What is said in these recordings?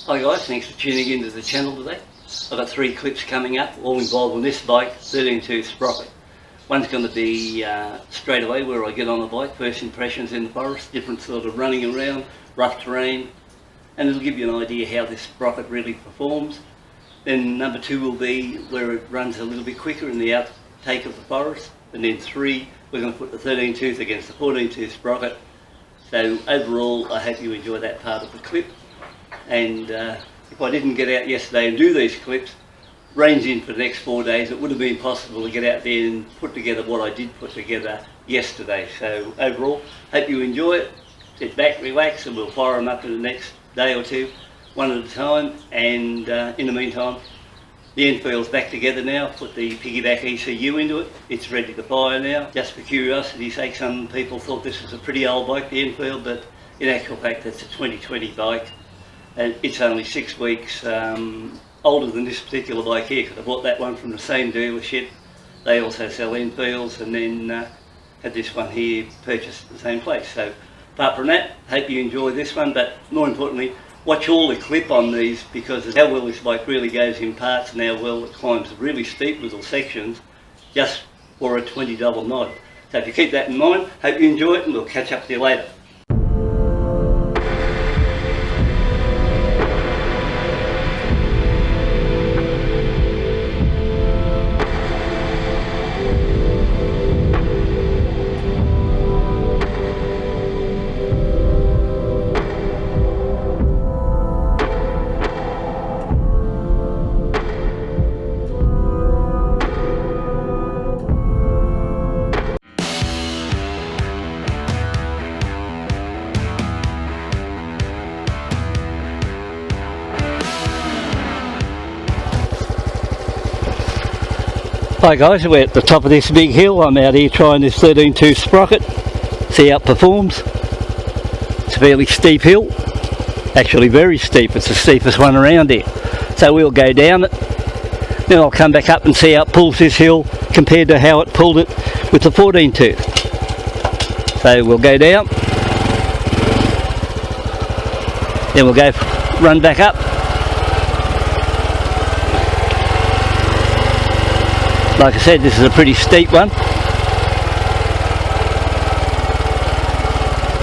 Hi guys, thanks for tuning into the channel today. I've got 3 clips coming up, all involved on this bike, 13.2 Sprocket. One's going to be straight away where I get on the bike, first impressions in the forest, different sort of running around, rough terrain, and it'll give you an idea how this Sprocket really performs. Then number 2 will be where it runs a little bit quicker in the outtake of the forest, and then 3 we're going to put the 13.2 against the 14.2 Sprocket. So overall I hope you enjoy that part of the clip. And if I didn't get out yesterday and do these clips, rain's in for the next 4 days, it would have been possible to get out there and put together what I did put together yesterday. So overall, hope you enjoy it. Sit back, relax, and we'll fire them up in the next day or two, one at a time. And in the meantime, the Enfield's back together now. Put the piggyback ECU into it. It's ready to fire now. Just for curiosity's sake, some people thought this was a pretty old bike, the Enfield, but in actual fact it's a 2020 bike. And it's only 6 weeks older than this particular bike here, because I bought that one from the same dealership. They also sell Enfields, and then had this one here purchased at the same place. So apart from that, hope you enjoy this one, but more importantly, watch all the clip on these, because of how well this bike really goes in parts and how well it climbs really steep little sections just for a 20 double nod. So if you keep that in mind, hope you enjoy it, and we'll catch up with you later. Hi guys, we're at the top of this big hill. I'm out here trying this 13.2 Sprocket, see how it performs. It's a fairly steep hill, actually very steep, it's the steepest one around here. So we'll go down it, then I'll come back up and see how it pulls this hill compared to how it pulled it with the 14.2. So we'll go down, then we'll go run back up. Like I said, this is a pretty steep one.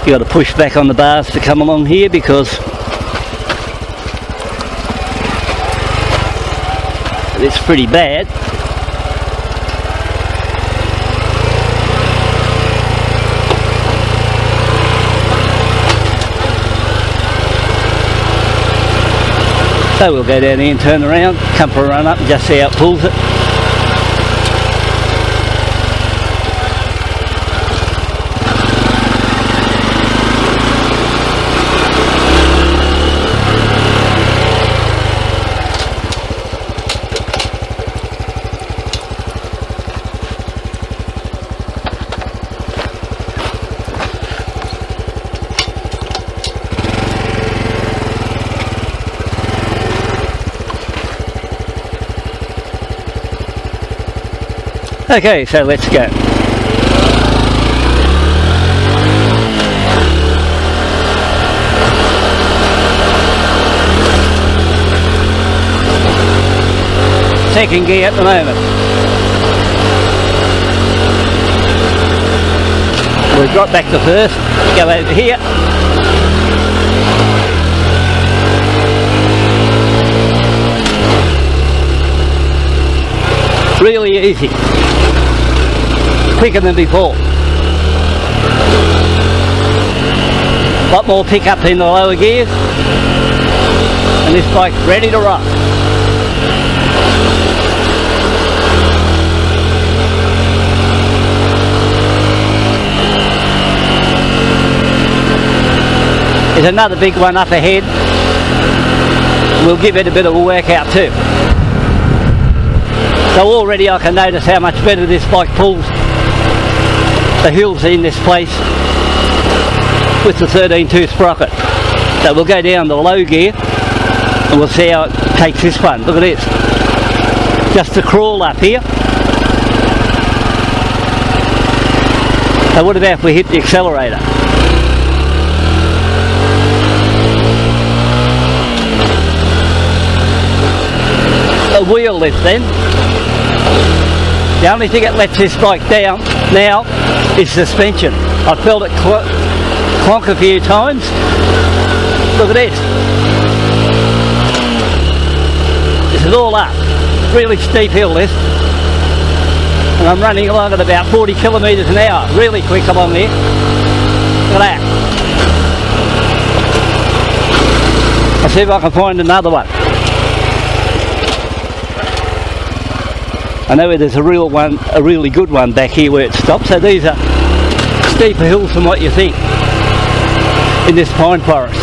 You got to push back on the bars to come along here, because it's pretty bad. So we'll go down here and turn around, come for a run up and just see how it pulls it. Okay, so let's go. Second gear at the moment. We'll drop back to first, go over here. Really easy. Quicker than before. A lot more pickup in the lower gears, and this bike's ready to rock. There's another big one up ahead. We'll give it a bit of a workout too. So already I can notice how much better this bike pulls the hills in this place with the 13.2 Sprocket. So we'll go down the low gear and we'll see how it takes this one. Look at this. Just a crawl up here. So what about if we hit the accelerator? a wheel lift then. The only thing that lets this bike down now is suspension. I felt it clonk a few times. Look at this. This is all up. Really steep hill this. And I'm running along at about 40 kilometres an hour. Really quick along here. Look at that. I'll see if I can find another one. I know there's a really good one back here where it stops. So these are steeper hills than what you think in this pine forest.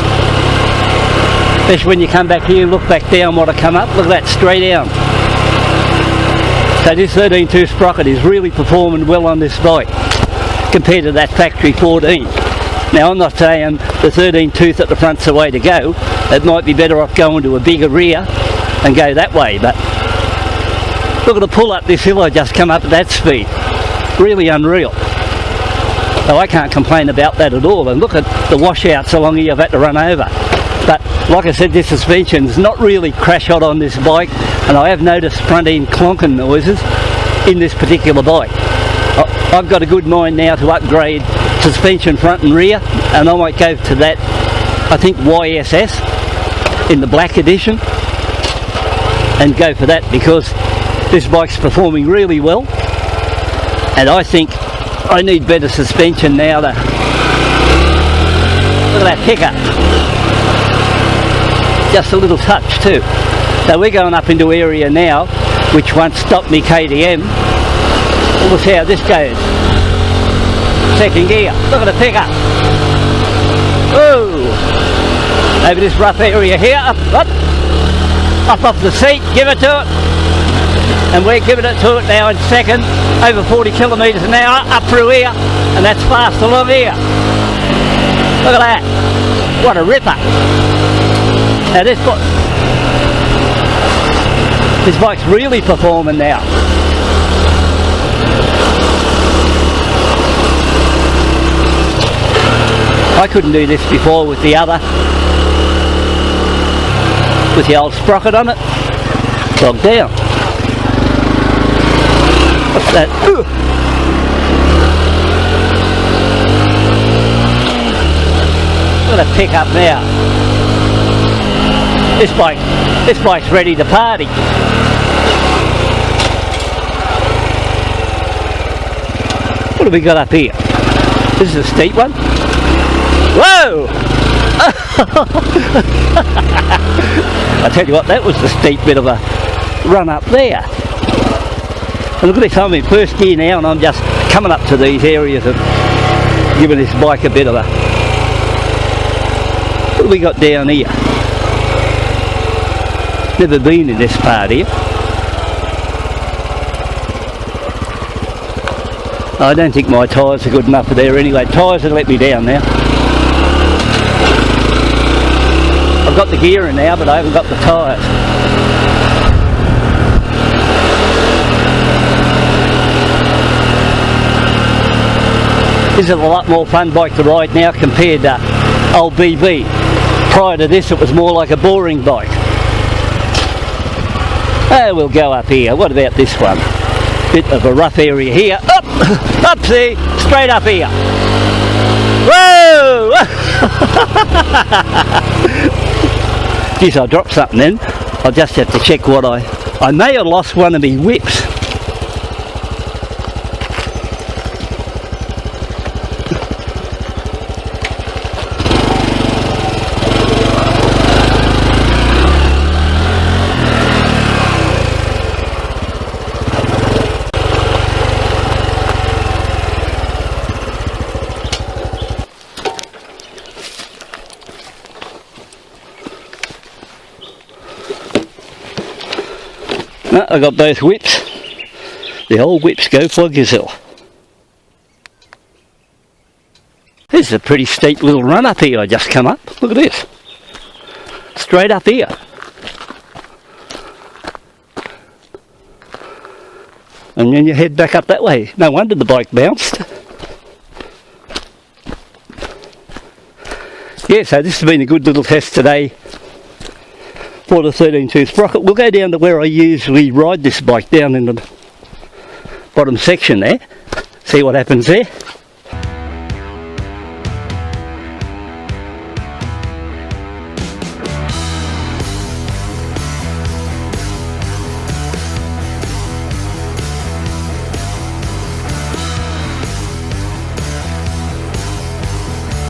Especially when you come back here and look back down what I come up. Look at that, straight down. So this 13.2 Sprocket is really performing well on this bike compared to that factory 14. Now I'm not saying the 13 tooth at the front's the way to go. It might be better off going to a bigger rear and go that way, but look at the pull up this hill I just come up at that speed. Really unreal. So I can't complain about that at all. And look at the washouts along here I've had to run over. But like I said, this suspension's not really crash hot on this bike, and I have noticed front end clonking noises in this particular bike. I've got a good mind now to upgrade suspension front and rear, and I might go to that, I think YSS in the black edition, and go for that because this bike's performing really well, and I think I need better suspension now to... Look at that kicker. Just a little touch too. So we're going up into area now which once stopped me KTM. We'll see how this goes. Second gear. Look at the pickup. Ooh. Over this rough area here. Up off the seat. Give it to it. And we're giving it to it now in second. Over 40 kilometres an hour. Up through here. And that's fast along here. Look at that. What a ripper. Now this bike's really performing now. I couldn't do this before with the old Sprocket on it. Bogged down. What's that? Ooh. Look at the pickup now. This bike's ready to party. What have we got up here? This is a steep one. Whoa! I tell you what, that was a steep bit of a run up there. And look at this, I'm in first gear now and I'm just coming up to these areas and giving this bike a bit of a... What have we got down here? Never been in this part here. I don't think my tyres are good enough for there anyway. Tyres have let me down now. I've got the gear in now, but I haven't got the tyres. This is a lot more fun bike to ride now compared to old BB. Prior to this it was more like a boring bike. Oh, we'll go up here. What about this one? Bit of a rough area here. Up! Up, see? Straight up here. Whoa! Geez, I dropped something then. I'll just have to check what I may have lost one of my whips. No, I got both whips. The old whips go plug yourself. This is a pretty steep little run up here I just come up. Look at this. Straight up here. And then you head back up that way. No wonder the bike bounced. Yeah, so this has been a good little test today for the 13.2 Sprocket. We'll go down to where I usually ride this bike, down in the bottom section there. See what happens there.